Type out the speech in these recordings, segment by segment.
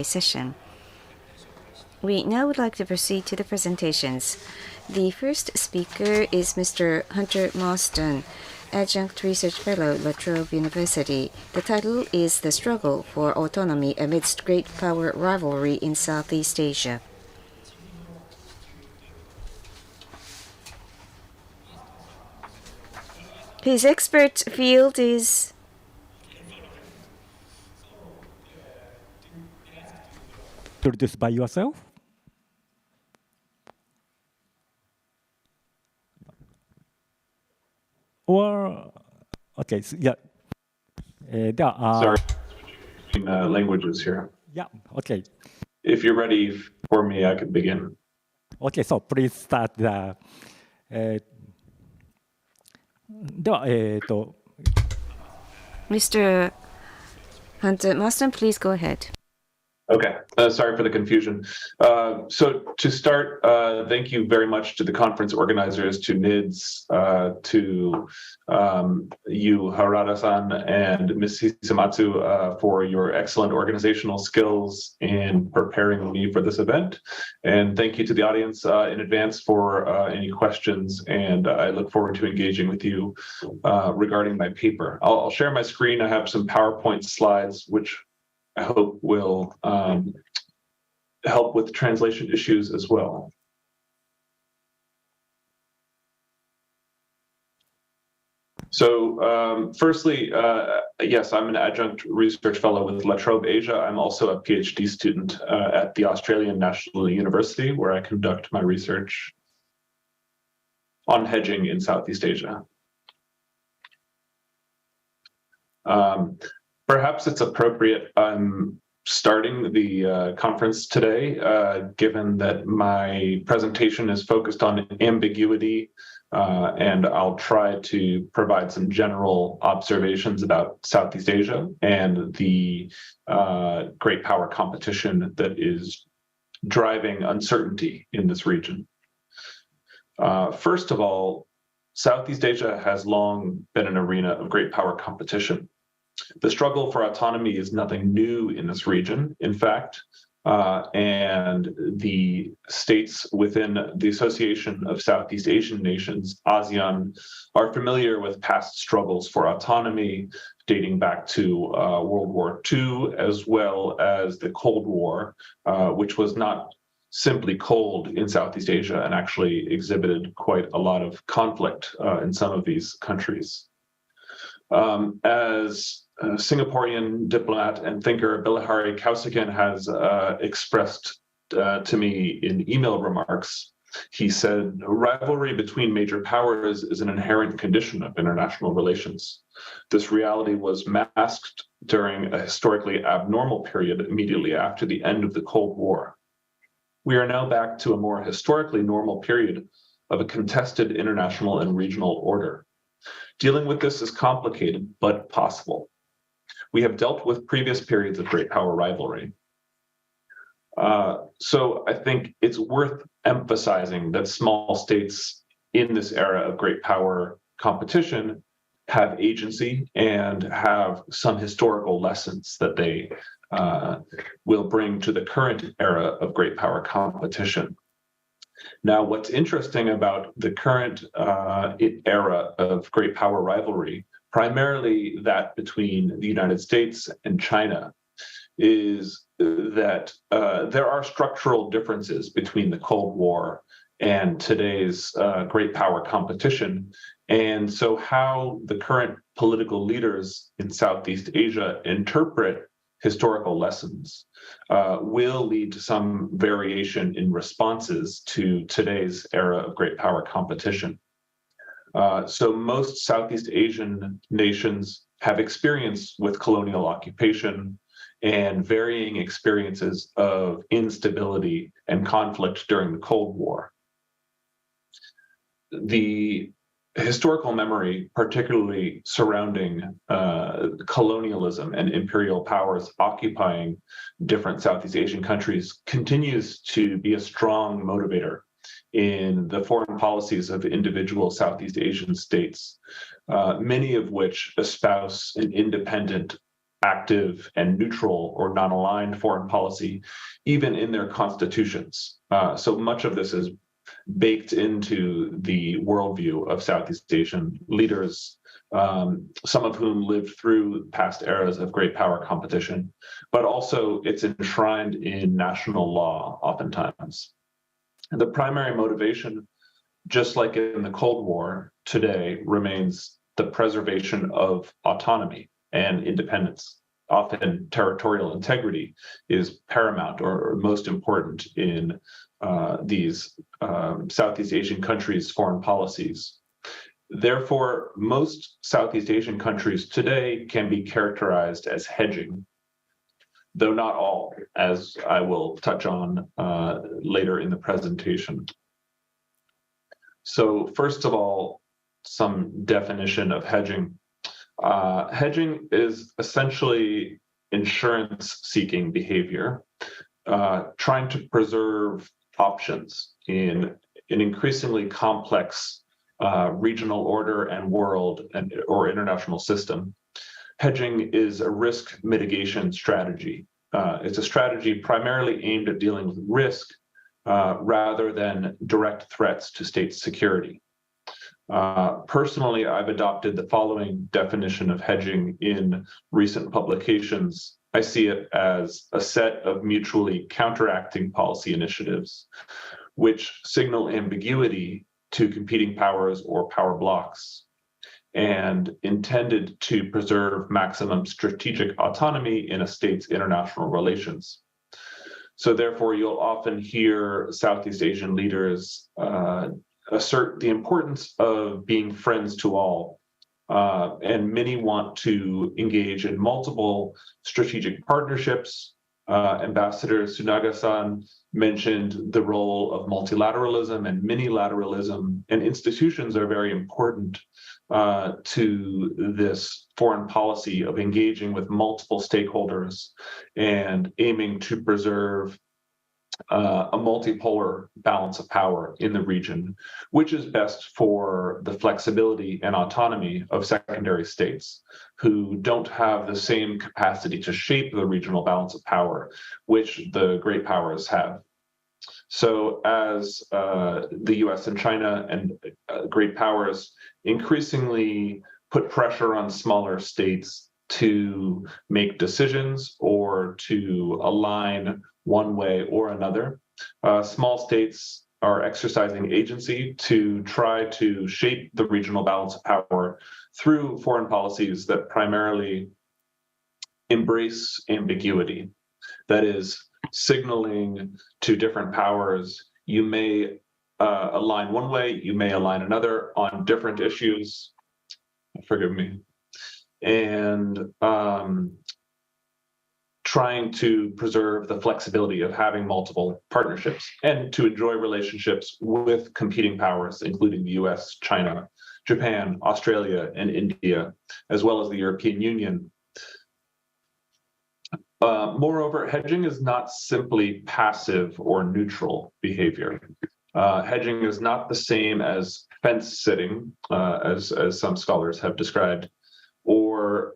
session. We now would like to proceed to the presentations. The first speaker is Mr. Hunter Marston, Adjunct Research Fellow, La Trobe University. The title is The Struggle for Autonomy Amidst Great Power Rivalry in Southeast Asia. His expert field is introduce by yourself. Or, okay, so, yeah. Sorry, languages here. Yeah, okay. If you're ready for me, I can begin. Okay, so please start the. では、Mr. Hunter Marston, please go ahead. Okay, sorry for the confusion. So to start, thank you very much to the conference organizers, to NIDS, to you, Harada-san, and Ms. Hisamatsu for your excellent organizational skills in preparing me for this event. And thank you to the audience in advance for any questions, and I look forward to engaging with you regarding my paper. I'll share my screen. I have some PowerPoint slides, which I hope will help with translation issues as well. So firstly, yes, I'm an adjunct research fellow with La Trobe Asia. I'm also a PhD student at the Australian National University, where I conduct my research on hedging in Southeast Asia. Perhaps it's appropriate I'm starting the conference today, given that my presentation is focused on ambiguity, and I'll try to provide some general observations about Southeast Asia and the great power competition that is driving uncertainty in this region. First of all, Southeast Asia has long been an arena of great power competition. The struggle for autonomy is nothing new in this region, in fact, and the states within the Association of Southeast Asian Nations, ASEAN, are familiar with past struggles for autonomy dating back to World War II, as well as the Cold War, which was not simply cold in Southeast Asia and actually exhibited quite a lot of conflict in some of these countries. As Singaporean diplomat and thinker Bilahari Kausikan has expressed to me in email remarks, he said, rivalry between major powers is an inherent condition of international relations. This reality was masked during a historically abnormal period immediately after the end of the Cold War. We are now back to a more historically normal period of a contested international and regional order. Dealing with this is complicated, but possible. We have dealt with previous periods of great power rivalry. So I think it's worth emphasizing that small states in this era of great power competition have agency and have some historical lessons that they will bring to the current era of great power competition. Now, what's interesting about the current era of great power rivalry, primarily that between the United States and China, is that there are structural differences between the Cold War and today's great power competition. And so how the current political leaders in Southeast Asia interpret historical lessons will lead to some variation in responses to today's era of great power competition. So most Southeast Asian nations have experience with colonial occupation and varying experiences of instability and conflict during the Cold War. The historical memory, particularly surrounding colonialism and imperial powers occupying different Southeast Asian countries, continues to be a strong motivator in the foreign policies of individual Southeast Asian states, many of which espouse an independent active and neutral or non-aligned foreign policy, even in their constitutions. So much of this is baked into the worldview of Southeast Asian leaders, some of whom lived through past eras of great power competition, but also it's enshrined in national law oftentimes. The primary motivation, just like in the Cold War today, remains the preservation of autonomy and independence. Often territorial integrity is paramount or most important in these Southeast Asian countries' foreign policies. Therefore, most Southeast Asian countries today can be characterized as hedging, though not all, as I will touch on later in the presentation. So first of all, some definition of hedging. Hedging is essentially insurance-seeking behavior, trying to preserve options in an increasingly complex regional order and world or international system. Hedging is a risk mitigation strategy. It's a strategy primarily aimed at dealing with risk rather than direct threats to state security. Personally, I've adopted the following definition of hedging in recent publications. I see it as a set of mutually counteracting policy initiatives, which signal ambiguity to competing powers or power blocks, and intended to preserve maximum strategic autonomy in a state's international relations. So therefore, you'll often hear Southeast Asian leaders assert the importance of being friends to all. And many want to engage in multiple strategic partnerships. Ambassador Sunaga-san mentioned the role of multilateralism and minilateralism, and institutions are very important to this foreign policy of engaging with multiple stakeholders and aiming to preserve a multipolar balance of power in the region, which is best for the flexibility and autonomy of secondary states who don't have the same capacity to shape the regional balance of power, which the great powers have. So as the US and China and great powers increasingly put pressure on smaller states to make decisions or to align one way or another, small states are exercising agency to try to shape the regional balance of power through foreign policies that primarily embrace ambiguity. That is, signaling to different powers, you may align one way, you may align another on different issues, forgive me, and trying to preserve the flexibility of having multiple partnerships and to enjoy relationships with competing powers, including the US, China, Japan, Australia, and India, as well as the European Union. Moreover, hedging is not simply passive or neutral behavior. Hedging is not the same as fence sitting, as some scholars have described, or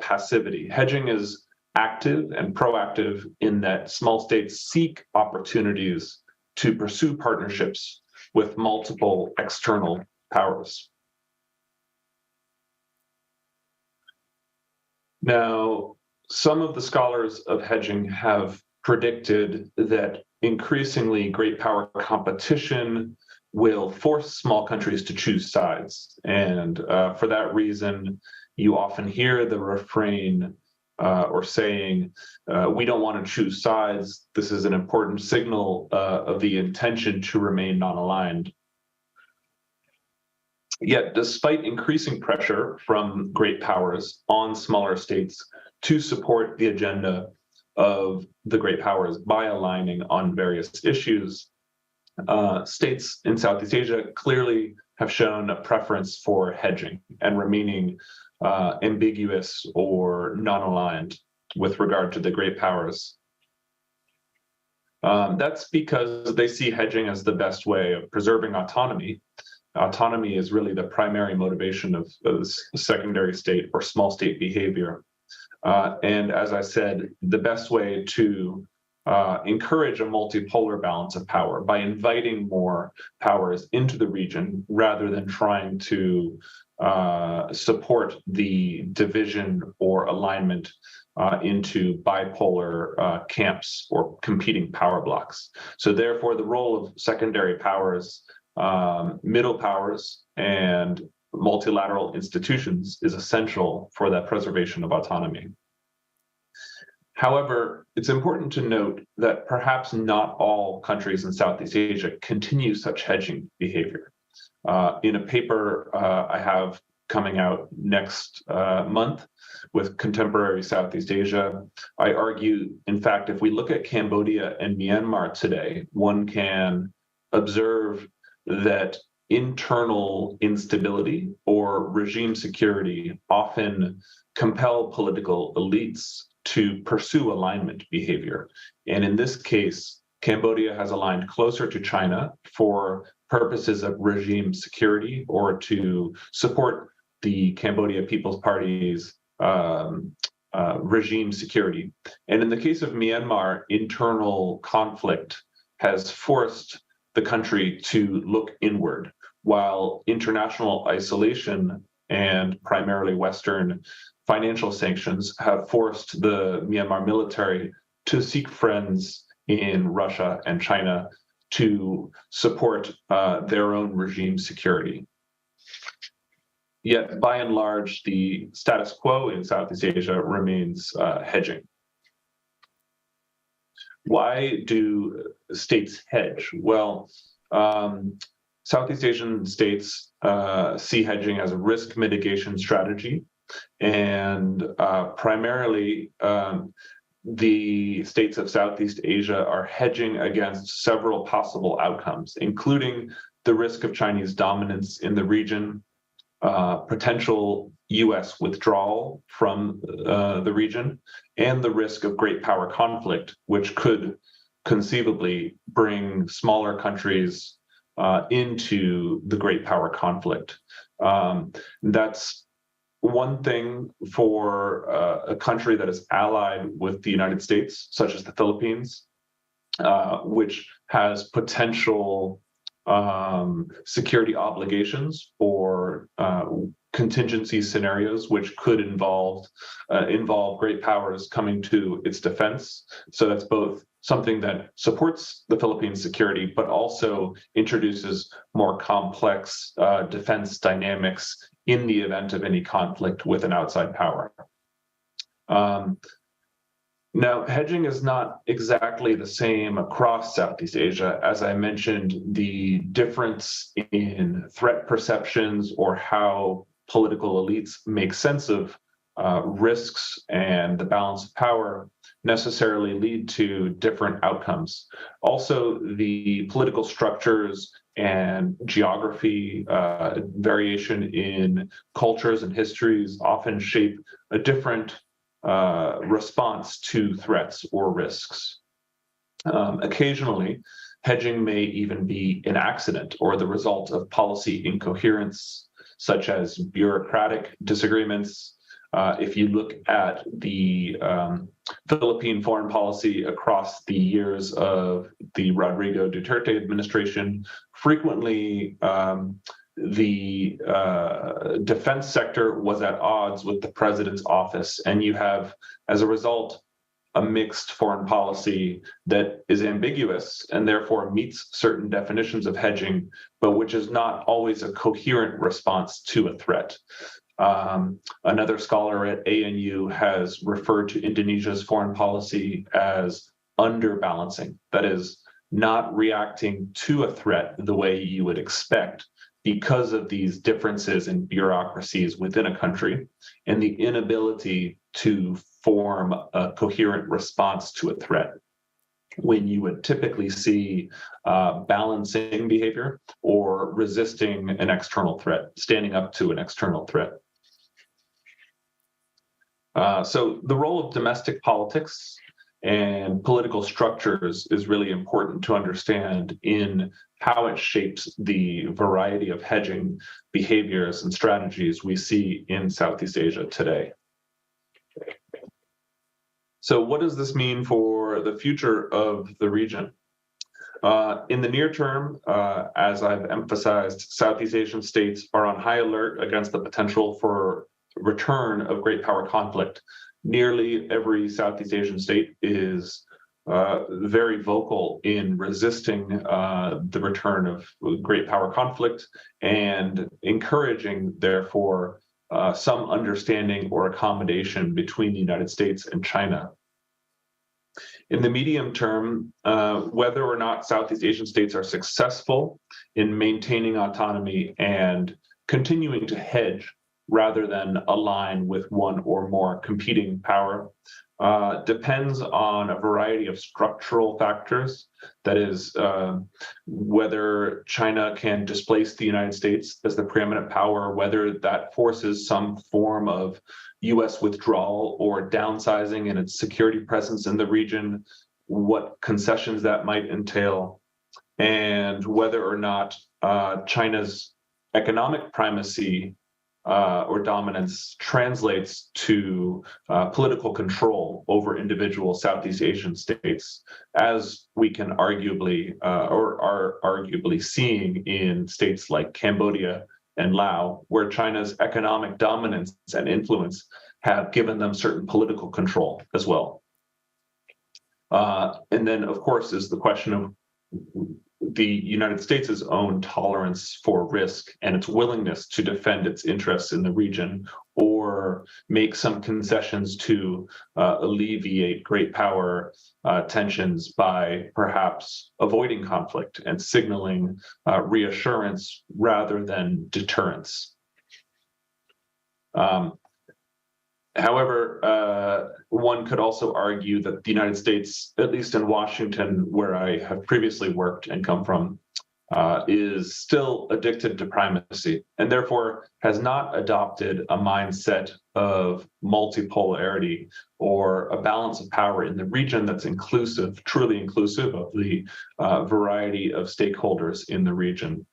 passivity. Hedging is active and proactive in that small states seek opportunities to pursue partnerships with multiple external powers. Now, some of the scholars of hedging have predicted that increasingly great power competition will force small countries to choose sides. And for that reason, you often hear the refrain or saying, we don't want to choose sides. This is an important signal of the intention to remain non-aligned. Yet, despite increasing pressure from great powers on smaller states to support the agenda of the great powers by aligning on various issues, states in Southeast Asia clearly have shown a preference for hedging and remaining ambiguous or non-aligned with regard to the great powers. That's because they see hedging as the best way of preserving autonomy. Autonomy is really the primary motivation of secondary state or small state behavior. And as I said, the best way to encourage a multipolar balance of power by inviting more powers into the region rather than trying to support the division or alignment into bipolar camps or competing power blocks. So therefore, the role of secondary powers, middle powers, and multilateral institutions is essential for that preservation of autonomy. However, it's important to note that perhaps not all countries in Southeast Asia continue such hedging behavior. In a paper I have coming out next month with Contemporary Southeast Asia, I argue, in fact, if we look at Cambodia and Myanmar today, one can observe that internal instability or regime security often compel political elites to pursue alignment behavior. And in this case, Cambodia has aligned closer to China for purposes of regime security or to support the Cambodia People's Party's regime security. And in the case of Myanmar, internal conflict has forced the country to look inward, while international isolation and primarily Western financial sanctions have forced the Myanmar military to seek friends in Russia and China to support their own regime security. Yet, by and large, the status quo in Southeast Asia remains hedging. Why do states hedge? Well, Southeast Asian states see hedging as a risk mitigation strategy, and primarily the states of Southeast Asia are hedging against several possible outcomes, including the risk of Chinese dominance in the region, potential US withdrawal from the region, and the risk of great power conflict, which could conceivably bring smaller countries into the great power conflict. That's one thing for a country that is allied with the United States, such as the Philippines, which has potential security obligations or contingency scenarios which could involve great powers coming to its defense. So that's both something that supports the Philippines' security, but also introduces more complex defense dynamics in the event of any conflict with an outside power. Now, hedging is not exactly the same across Southeast Asia. As I mentioned, the difference in threat perceptions or how political elites make sense of risks and the balance of power necessarily lead to different outcomes. Also, the political structures and geography, variation in cultures and histories often shape a different response to threats or risks. Occasionally, hedging may even be an accident or the result of policy incoherence, such as bureaucratic disagreements. If you look at the Philippine foreign policy across the years of the Rodrigo Duterte administration, frequently the defense sector was at odds with the president's office, and you have, as a result, a mixed foreign policy that is ambiguous and therefore meets certain definitions of hedging, but which is not always a coherent response to a threat. Another scholar at ANU has referred to Indonesia's foreign policy as underbalancing, that is, not reacting to a threat the way you would expect because of these differences in bureaucracies within a country and the inability to form a coherent response to a threat, when you would typically see balancing behavior or resisting an external threat, standing up to an external threat. So the role of domestic politics and political structures is really important to understand in how it shapes the variety of hedging behaviors and strategies we see in Southeast Asia today. So what does this mean for the future of the region? In the near term, as I've emphasized, Southeast Asian states are on high alert against the potential for return of great power conflict. Nearly every Southeast Asian state is very vocal in resisting the return of great power conflict and encouraging, therefore, some understanding or accommodation between the United States and China. In the medium term, whether or not Southeast Asian states are successful in maintaining autonomy and continuing to hedge rather than align with one or more competing power depends on a variety of structural factors. That is, whether China can displace the United States as the preeminent power, whether that forces some form of US withdrawal or downsizing in its security presence in the region, what concessions that might entail, and whether or not China's economic primacy or dominance translates to political control over individual Southeast Asian states, as we can arguably or are arguably seeing in states like Cambodia and Laos, where China's economic dominance and influence have given them certain political control as well. And then, of course, is the question of the United States' own tolerance for risk and its willingness to defend its interests in the region or make some concessions to alleviate great power tensions by perhaps avoiding conflict and signaling reassurance rather than deterrence. However, one could also argue that the United States, at least in Washington, where I have previously worked and come from, is still addicted to primacy and therefore has not adopted a mindset of multipolarity or a balance of power in the region that's inclusive, truly inclusive of the variety of stakeholders in the region.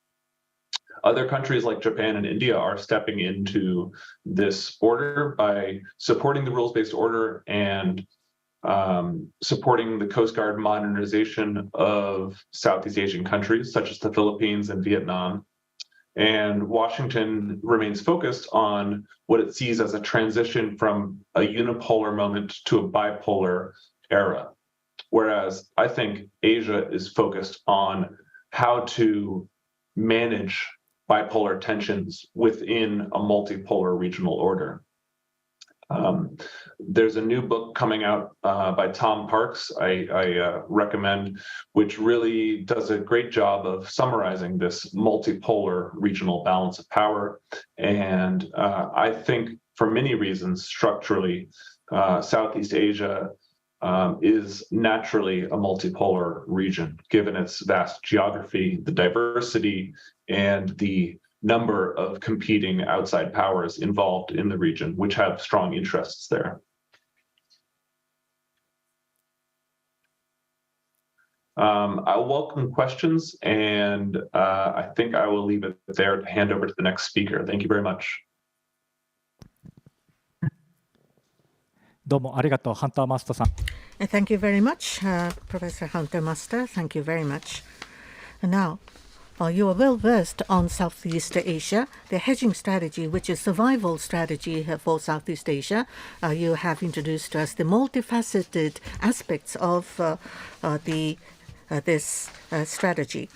Other countries like Japan and India are stepping into this order by supporting the rules-based order and supporting the Coast Guard modernization of Southeast Asian countries, such as the Philippines and Vietnam. And Washington remains focused on what it sees as a transition from a unipolar moment to a bipolar era. Whereas I think Asia is focused on how to manage bipolar tensions within a multipolar regional order. There's a new book coming out by Tom Parks, I recommend, which really does a great job of summarizing this multipolar regional balance of power. And I think for many reasons, structurally, Southeast Asia is naturally a multipolar region, given its vast geography, the diversity, and the number of competing outside powers involved in the region, which have strong interests there. I'll welcome questions, and I think I will leave it there to hand over to the next speaker. Thank you very much. どうもありがとう、ハンターマスターさん。Thank you very much, Professor Hunter Master. Thank you very much. And now, you are well versed on Southeast Asia, the hedging strategy, which is survival strategy for Southeast Asia. You have introduced to us the multifaceted aspects of this strategy.